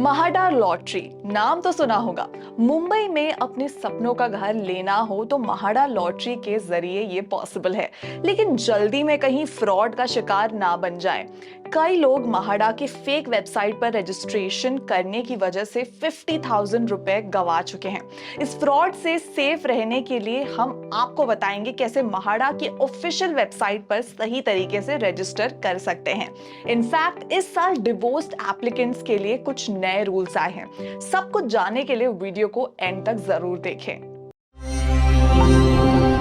MHADA lottery नाम तो सुना होगा। मुंबई में अपने सपनों का घर लेना हो तो महाडा लॉटरी के जरिए ये पॉसिबल है, लेकिन जल्दी में कहीं फ्रॉड का शिकार ना बन जाए। कई लोग महाडा के फेक वेबसाइट पर रजिस्ट्रेशन करने की वजह से 50,000 रुपए गंवा चुके हैं। इस फ्रॉड से सेफ रहने के लिए हम आपको बताएंगे कैसे महाडा की ऑफिशियल वेबसाइट पर सही तरीके से रजिस्टर कर सकते हैं। इनफैक्ट इस साल डिवोर्स्ड एप्लीकेंट्स के लिए कुछ नए रूल्स आए हैं। सब कुछ जानने के लिए वीडियो को एंड तक जरूर देखें।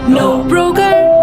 No broker.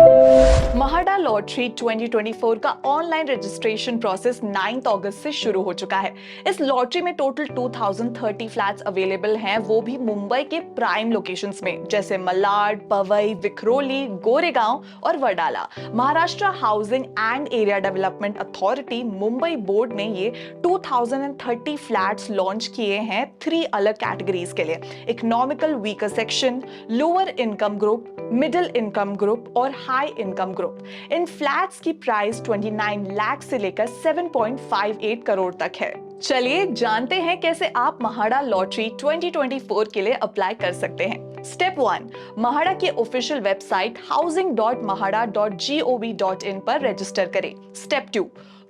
महाडा लॉटरी 2024 का ऑनलाइन रजिस्ट्रेशन प्रोसेस 9 अगस्त से शुरू हो चुका है। इस लॉटरी में टोटल 2030 फ्लैट्स अवेलेबल हैं, वो भी मुंबई के प्राइम लोकेशंस में जैसे मलाड, पवई, विक्रोली, गोरेगांव और Wadala. Maharashtra housing and area development authority Mumbai board ने ये 2030 फ्लैट्स लॉन्च किए हैं 3 अलग कैटेगरीज के लिए: economical weaker section, lower income group, middle income group और हाई इनकम ग्रुप। इन फ्लैट्स की प्राइस 29 लाख से लेकर 7.58 करोड़ तक है। चलिए जानते हैं कैसे आप महाडा लॉटरी 2024 के लिए अप्लाई कर सकते हैं। स्टेप 1, महाडा की ऑफिशियल वेबसाइट housing.mahada.gov.in पर रजिस्टर करें। स्टेप 2,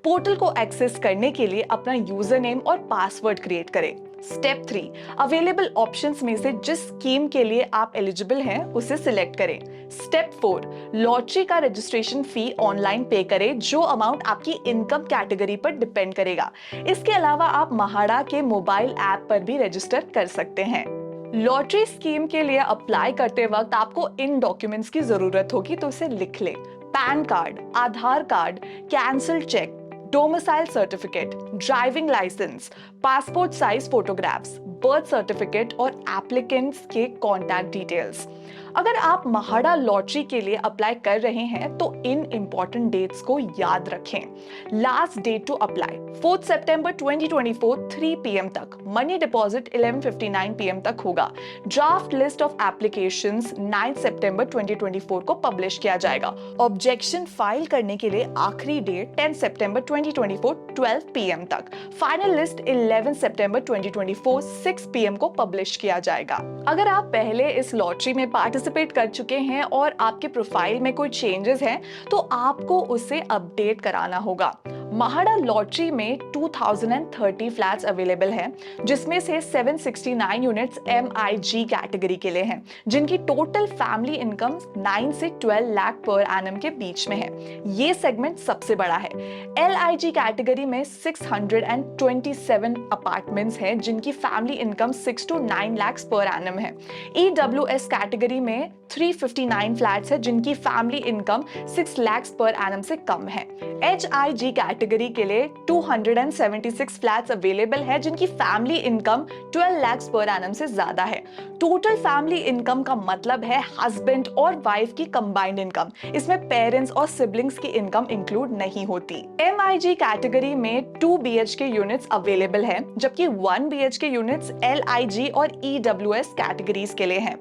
पोर्टल को एक्सेस करने के लिए अपना यूजर नेम और पासवर्ड क्रिएट करें। स्टेप 3, अवेलेबल ऑप्शंस में से जिस स्कीम के लिए आप एलिजिबल हैं उसे सिलेक्ट करें। स्टेप 4, लॉटरी का रजिस्ट्रेशन फी ऑनलाइन पे करें, जो अमाउंट आपकी इनकम कैटेगरी पर डिपेंड करेगा। इसके अलावा आप महाडा के मोबाइल ऐप पर भी रजिस्टर कर सकते हैं। लॉटरी स्कीम के लिए अप्लाई करते वक्त आपको इन डॉक्यूमेंट्स की जरूरत होगी, तो इसे लिख लें। PAN card, Aadhaar card, cancel cheque, domicile certificate, driving licence, passport size photographs, birth certificate और एप्लीकेंट्स के कॉन्टैक्ट डिटेल्स। अगर आप महाडा लॉटरी के लिए अप्लाई कर रहे हैं तो इन इंपॉर्टेंट डेट्स को याद रखें। लास्ट डेट टू अप्लाई 4 सितंबर 2024 3 PM तक। मनी डिपॉजिट 11:59 PM तक होगा। ड्राफ्ट लिस्ट ऑफ एप्लीकेशंस 9 सितंबर 2024 को पब्लिश किया जाएगा। ऑब्जेक्शन फाइल करने के लिए आखिरी डेट 10 सितंबर 2024 12 PM तक। फाइनल लिस्ट 11 सितंबर 2024 6 PM को पब्लिश किया जाएगा। अगर आप पहले इस लॉटरी में पार्टिसिपेट कर चुके हैं और आपके प्रोफाइल में कोई चेंजेस हैं तो आपको उसे अपडेट कराना होगा। महाडा लॉटरी में 2030 फ्लैट्स अवेलेबल हैं, जिसमें से 769 यूनिट्स MIG कैटेगरी के लिए हैं, जिनकी टोटल फैमिली इनकम 9 से 12 लाख पर एनम के बीच में है। ये सेगमेंट सबसे बड़ा है। LIG कैटेगरी में 627 अपार्टमेंट्स हैं, जिनकी family income 6 to 9 lakh per annum है। EWS कैटेगरी में 359 फ्लैट्स है, जिनकी family income 6 lakh per annum से कम है। HIG कैटेगरी के लिए 276 फ्लैट्स अवेलेबल है, जिनकी family income 12 lakh per annum से ज्यादा है। टोटल फैमिली इनकम का मतलब है हस्बैंड और वाइफ की कंबाइंड इनकम। इसमें पेरेंट्स और सिबलिंग्स की इनकम इंक्लूड नहीं होती। MIG कैटेगरी में 2 BHK यूनिट्स अवेलेबल है, जबकि 1 BHK यूनिट्स LIG और EWS कैटेगरीज के लिए हैं।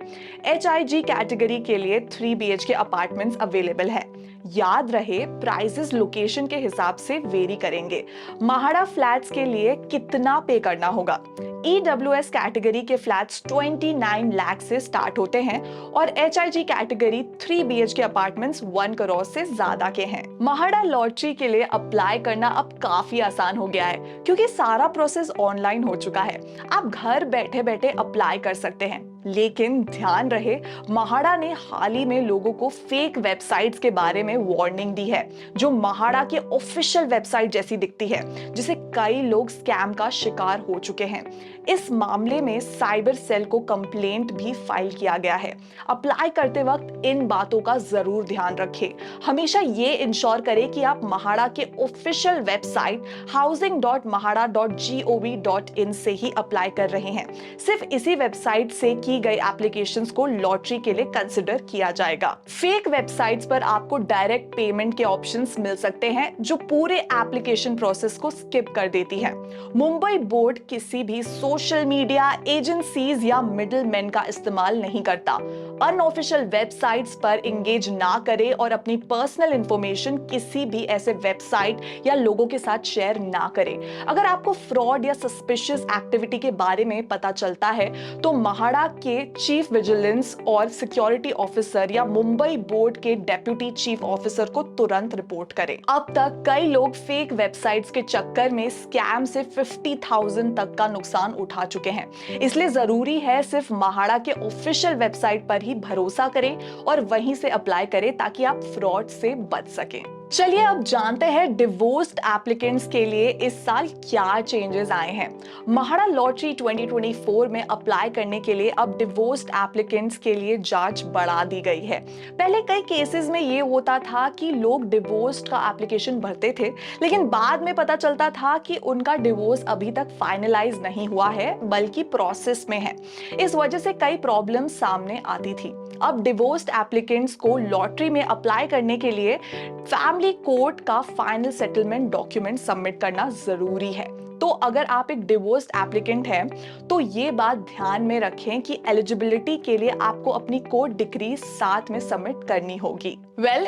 HIG कैटेगरी के लिए 3 BHK अपार्टमेंट्स अवेलेबल है। याद रहे, प्राइसेस लोकेशन के हिसाब से वेरी करेंगे। महाडा फ्लैट्स के लिए कितना पे करना होगा? EWS कैटेगरी के फ्लैट्स 29 लाख से स्टार्ट होते हैं और HIG category 3 BHK apartments 1 crore से ज्यादा के हैं। महाडा लॉटरी के लिए अप्लाई करना अब काफी आसान हो गया है, क्योंकि सारा प्रोसेस ऑनलाइन हो चुका है। आप घर बैठे बैठे अप्लाई कर सकते हैं। लेकिन ध्यान रहे, महाडा ने हाल ही में लोगों को फेक वेबसाइट्स के बारे में वार्निंग दी है, जो महाडा के ऑफिशियल वेबसाइट जैसी दिखती है, जिसे कई लोग स्कैम का शिकार हो चुके हैं। इस मामले में साइबर सेल को कंप्लेंट भी फाइल किया गया है। अप्लाई करते वक्त इन बातों का जरूर ध्यान रखें। हमेशा ये इंश्योर करें कि आप महाडा के ऑफिशियल वेबसाइट housing.mahada.gov.in से ही अप्लाई कर रहे हैं। सिर्फ इसी वेबसाइट से की की गई एप्लीकेशंस को लॉटरी के लिए कंसिडर किया जाएगा। फेक वेबसाइट्स पर आपको डायरेक्ट पेमेंट के ऑप्शंस मिल सकते हैं जो पूरे एप्लीकेशन प्रोसेस को स्किप कर देती है। मुंबई बोर्ड किसी भी सोशल मीडिया एजेंसीज या मिडलमैन का इस्तेमाल नहीं करता। अनऑफिशियल वेबसाइट्स पर एंगेज ना करें और अपनी पर्सनल इंफॉर्मेशन किसी भी ऐसे वेबसाइट या लोगों के साथ शेयर ना करें। अगर आपको फ्रॉड या सस्पिशियस एक्टिविटी के बारे में पता चलता है तो महाड़ा के चीफ विजिलेंस और सिक्योरिटी ऑफिसर या मुंबई बोर्ड के डेप्यूटी चीफ ऑफिसर को तुरंत रिपोर्ट करें। अब तक कई लोग फेक वेबसाइट्स के चक्कर में स्कैम से 50,000 तक का नुकसान उठा चुके हैं। इसलिए जरूरी है सिर्फ महाड़ा के ऑफिशियल वेबसाइट पर ही भरोसा करें और वहीं से अप्लाई करें ताकि आप फ्रॉड से बच सकें। चलिए अब जानते हैं डिवोर्स्ड एप्लीकेंट्स के लिए इस साल क्या चेंजेस आए हैं। महाड़ा लॉटरी 2024 में अप्लाई करने के लिए अब डिवोर्स्ड एप्लीकेंट्स के लिए जांच बढ़ा दी गई है। पहले कई केसेस में ये होता था कि लोग डिवोर्स्ड का एप्लीकेशन भरते थे, लेकिन बाद में पता चलता था कि उनका डिवोर्स अभी तक फाइनलाइज नहीं हुआ है बल्कि प्रोसेस में है। इस वजह से कई प्रॉब्लम सामने आती थी। अब डिवोर्स्ड एप्लीकेंट्स को लॉटरी में अप्लाई करने के लिए फैमिली कोर्ट का फाइनल सेटलमेंट डॉक्यूमेंट सबमिट करना जरूरी है। तो अगर आप एक डिवोर्स्ड एप्लीकेंट हैं तो ये बात ध्यान में रखें कि एलिजिबिलिटी के लिए आपको अपनी कोर्ट डिक्री साथ में सबमिट करनी होगी।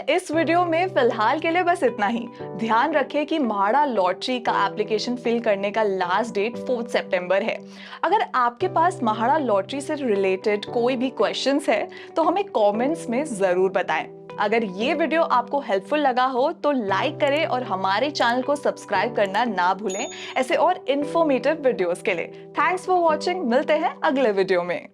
इस वीडियो में फिलहाल के लिए बस इतना ही। ध्यान रखें कि महाड़ा लॉटरी का एप्लीकेशन फिल करने का लास्ट डेट 4 सितंबर है। अगर आपके पास महाड़ा लॉटरी से रिलेटेड कोई भी क्वेश्चंस है तो हमें कमेंट्स में जरूर बताएं। अगर ये वीडियो आपको हेल्पफुल लगा हो तो लाइक करें और हमारे चैनल को सब्सक्राइब करना ना भूलें ऐसे और इन्फॉर्मेटिव वीडियोस के लिए। Thanks for watching. मिलते हैं अगले वीडियो में।